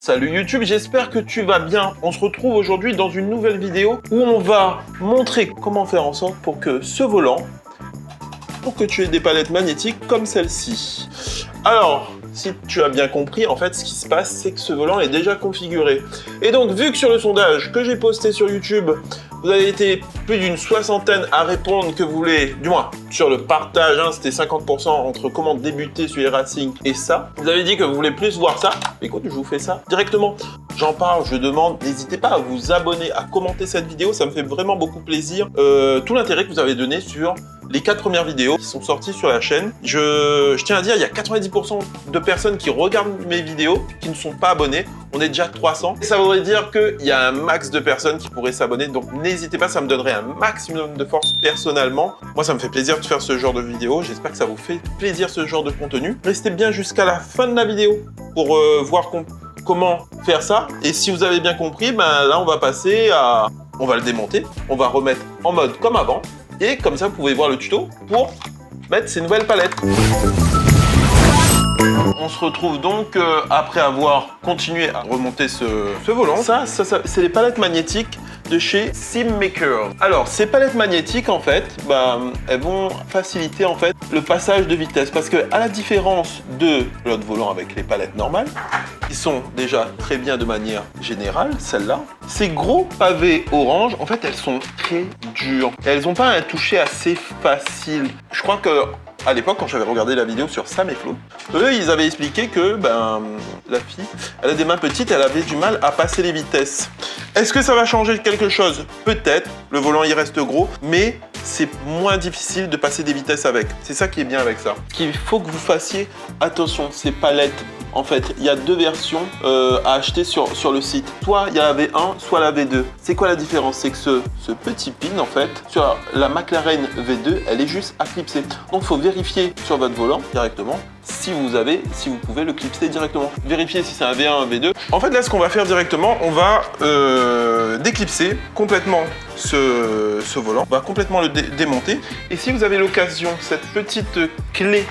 Salut YouTube, j'espère que tu vas bien. On se retrouve aujourd'hui dans une nouvelle vidéo où on va montrer comment faire en sorte pour que ce volant, pour que tu aies des palettes magnétiques comme celle-ci. Alors, si tu as bien compris, en fait, ce qui se passe, c'est que ce volant est déjà configuré. Et donc, vu que sur le sondage que j'ai posté sur YouTube, vous avez été plus d'une soixantaine à répondre que vous voulez, du moins, sur le partage, hein, c'était 50% entre comment débuter sur les racing et ça. Vous avez dit que vous voulez plus voir ça. Écoute, je vous fais ça directement. J'en parle, je demande, n'hésitez pas à vous abonner, à commenter cette vidéo, ça me fait vraiment beaucoup plaisir. Tout l'intérêt que vous avez donné sur les 4 premières vidéos qui sont sorties sur la chaîne. Je tiens à dire, il y a 90% de personnes qui regardent mes vidéos qui ne sont pas abonnées. On est déjà 300. Et ça voudrait dire qu'il y a un max de personnes qui pourraient s'abonner. Donc n'hésitez pas, ça me donnerait un maximum de force personnellement. Moi, ça me fait plaisir de faire ce genre de vidéo. J'espère que ça vous fait plaisir ce genre de contenu. Restez bien jusqu'à la fin de la vidéo pour voir comment faire ça. Et si vous avez bien compris, ben là, on va passer à... On va le démonter. On va remettre en mode comme avant. Et comme ça, vous pouvez voir le tuto pour mettre ces nouvelles palettes. On se retrouve donc après avoir continué à remonter ce volant. Ça c'est les palettes magnétiques de chez SimMaker. Alors, ces palettes magnétiques, en fait, elles vont faciliter en fait le passage de vitesse. Parce que, à la différence de l'autre volant avec les palettes normales, qui sont déjà très bien de manière générale, celles-là, ces gros pavés orange, en fait, elles sont très dures. Et elles n'ont pas un toucher assez facile. Je crois que à l'époque, quand j'avais regardé la vidéo sur Sam et Flo, eux, ils avaient expliqué que la fille, elle a des mains petites, elle avait du mal à passer les vitesses. Est-ce que ça va changer quelque chose? Peut-être, le volant il reste gros, mais c'est moins difficile de passer des vitesses avec. C'est ça qui est bien avec ça. Ce qu'il faut que vous fassiez attention, ces palettes. En fait, il y a deux versions à acheter sur le site. Soit il y a la V1, soit la V2. C'est quoi la différence? C'est que ce petit pin, en fait, sur la McLaren V2, elle est juste à clipser. Donc, il faut vérifier sur votre volant directement si vous pouvez le clipser directement. Vérifiez si c'est un V1, un V2. En fait, là, ce qu'on va faire directement, on va déclipser complètement ce volant. On va complètement le démonter. Et si vous avez l'occasion, cette petite clé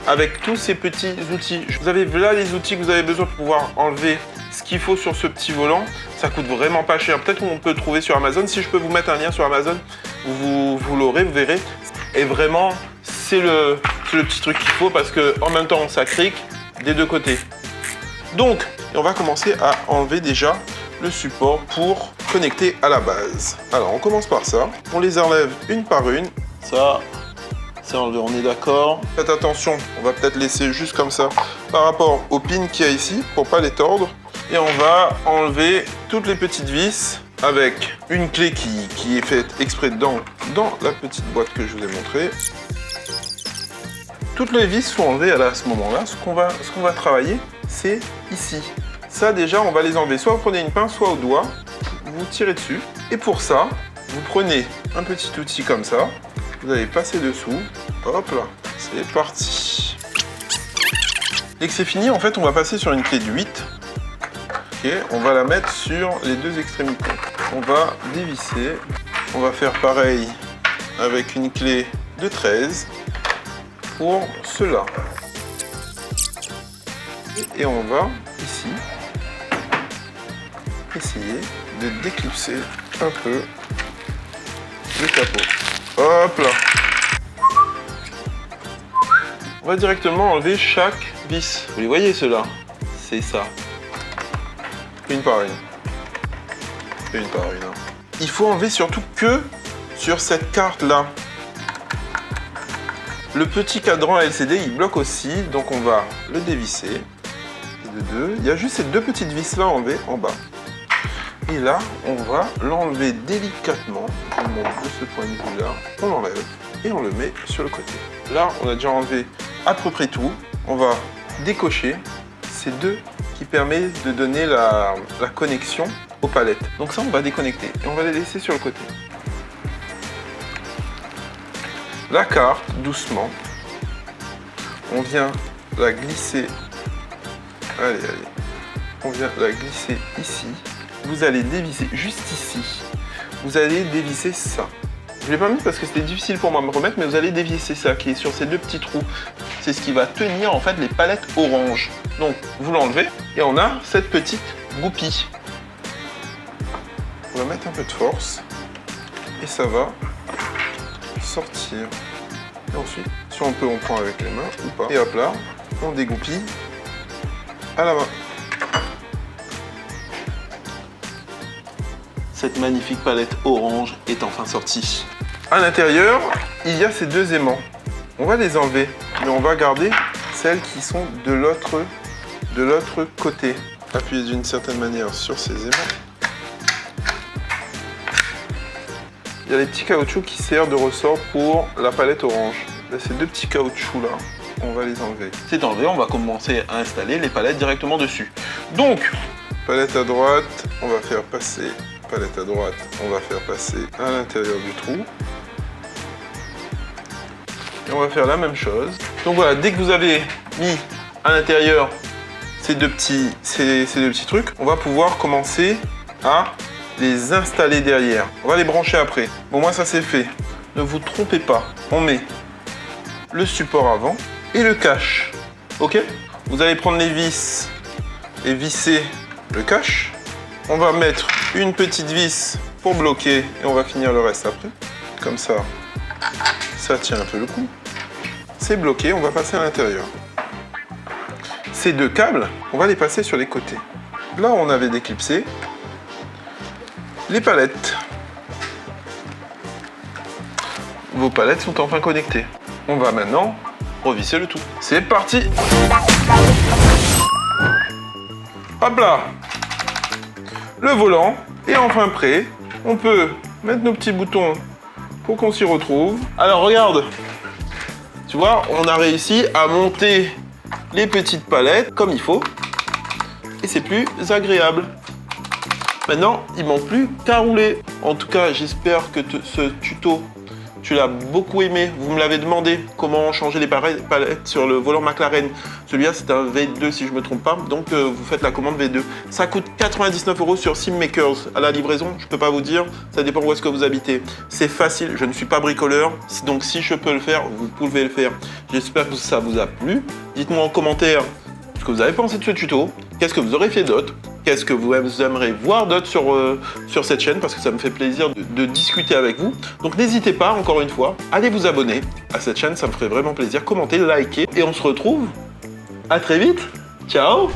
avec tous ces petits outils. Vous avez là les outils que vous avez besoin pour pouvoir enlever ce qu'il faut sur ce petit volant. Ça coûte vraiment pas cher. Peut-être qu'on peut le trouver sur Amazon. Si je peux vous mettre un lien sur Amazon, vous l'aurez, vous verrez. Et vraiment, c'est le petit truc qu'il faut parce que en même temps, ça crique des deux côtés. Donc, on va commencer à enlever déjà le support pour connecter à la base. Alors, on commence par ça. On les enlève une par une. Ça... c'est enlevé, on est d'accord. Faites attention, on va peut-être laisser juste comme ça par rapport aux pins qu'il y a ici pour pas les tordre. Et on va enlever toutes les petites vis avec une clé qui est faite exprès dans la petite boîte que je vous ai montrée. Toutes les vis sont enlevées à ce moment-là. Ce qu'on va travailler, c'est ici. Ça déjà, on va les enlever. Soit vous prenez une pince, soit au doigt, vous tirez dessus. Et pour ça, vous prenez un petit outil comme ça. Vous allez passer dessous, hop là, c'est parti. Dès que c'est fini, en fait, on va passer sur une clé de 8. Ok, on va la mettre sur les deux extrémités. On va dévisser. On va faire pareil avec une clé de 13 pour cela. Et on va ici essayer de déclipser un peu le capot. Hop là. On va directement enlever chaque vis. Vous les voyez ceux-là? C'est ça. Une par une. Une par une. Il faut enlever surtout que sur cette carte-là. Le petit cadran LCD, il bloque aussi. Donc on va le dévisser. Et de deux. Il y a juste ces deux petites vis-là enlevées en bas. Et là, on va l'enlever délicatement. On monte de ce point de vue-là. On l'enlève et on le met sur le côté. Là, on a déjà enlevé à peu près tout. On va décocher ces deux qui permettent de donner la connexion aux palettes. Donc ça, on va déconnecter et on va les laisser sur le côté. La carte, doucement, on vient la glisser. Allez. On vient la glisser ici. Vous allez dévisser juste ici. Vous allez dévisser ça. Je ne l'ai pas mis parce que c'était difficile pour moi de me remettre, mais vous allez dévisser ça qui est sur ces deux petits trous. C'est ce qui va tenir en fait les palettes orange. Donc, vous l'enlevez et on a cette petite goupille. On va mettre un peu de force et ça va sortir. Et ensuite, si on peut, on prend avec les mains ou pas. Et hop là, on dégoupille à la main. Cette magnifique palette orange est enfin sortie. À l'intérieur, il y a ces deux aimants. On va les enlever, mais on va garder celles qui sont de l'autre côté. Appuyez d'une certaine manière sur ces aimants. Il y a les petits caoutchoucs qui servent de ressort pour la palette orange. Là, ces deux petits caoutchoucs là, on va les enlever. C'est enlevé, on va commencer à installer les palettes directement dessus. Donc, palette à droite, on va faire passer. Palette à droite, on va faire passer à l'intérieur du trou. Et on va faire la même chose. Donc voilà, dès que vous avez mis à l'intérieur ces deux petits trucs, on va pouvoir commencer à les installer derrière. On va les brancher après. Bon, moi ça c'est fait. Ne vous trompez pas. On met le support avant et le cache. Ok? Vous allez prendre les vis et visser le cache. On va mettre une petite vis pour bloquer et on va finir le reste après. Comme ça, ça tient un peu le coup. C'est bloqué, on va passer à l'intérieur. Ces deux câbles, on va les passer sur les côtés. Là, on avait déclipsé les palettes. Vos palettes sont enfin connectées. On va maintenant revisser le tout. C'est parti! Hop là! Le volant est enfin prêt. On peut mettre nos petits boutons pour qu'on s'y retrouve. Alors regarde, tu vois, on a réussi à monter les petites palettes comme il faut. Et c'est plus agréable. Maintenant, il ne manque plus qu'à rouler. En tout cas, j'espère que ce tuto, tu l'as beaucoup aimé. Vous me l'avez demandé comment changer les palettes sur le volant McLaren. Celui-là, c'est un V2 si je ne me trompe pas. Donc, vous faites la commande V2. Ça coûte 99 € sur SimMakers. À la livraison, je ne peux pas vous dire. Ça dépend où est-ce que vous habitez. C'est facile. Je ne suis pas bricoleur. Donc, si je peux le faire, vous pouvez le faire. J'espère que ça vous a plu. Dites-moi en commentaire ce que vous avez pensé de ce tuto. Qu'est-ce que vous aurez fait d'autre? Qu'est-ce que vous aimeriez voir d'autre sur cette chaîne? Parce que ça me fait plaisir de discuter avec vous. Donc n'hésitez pas, encore une fois, allez vous abonner à cette chaîne, ça me ferait vraiment plaisir. Commentez, likez et on se retrouve à très vite. Ciao!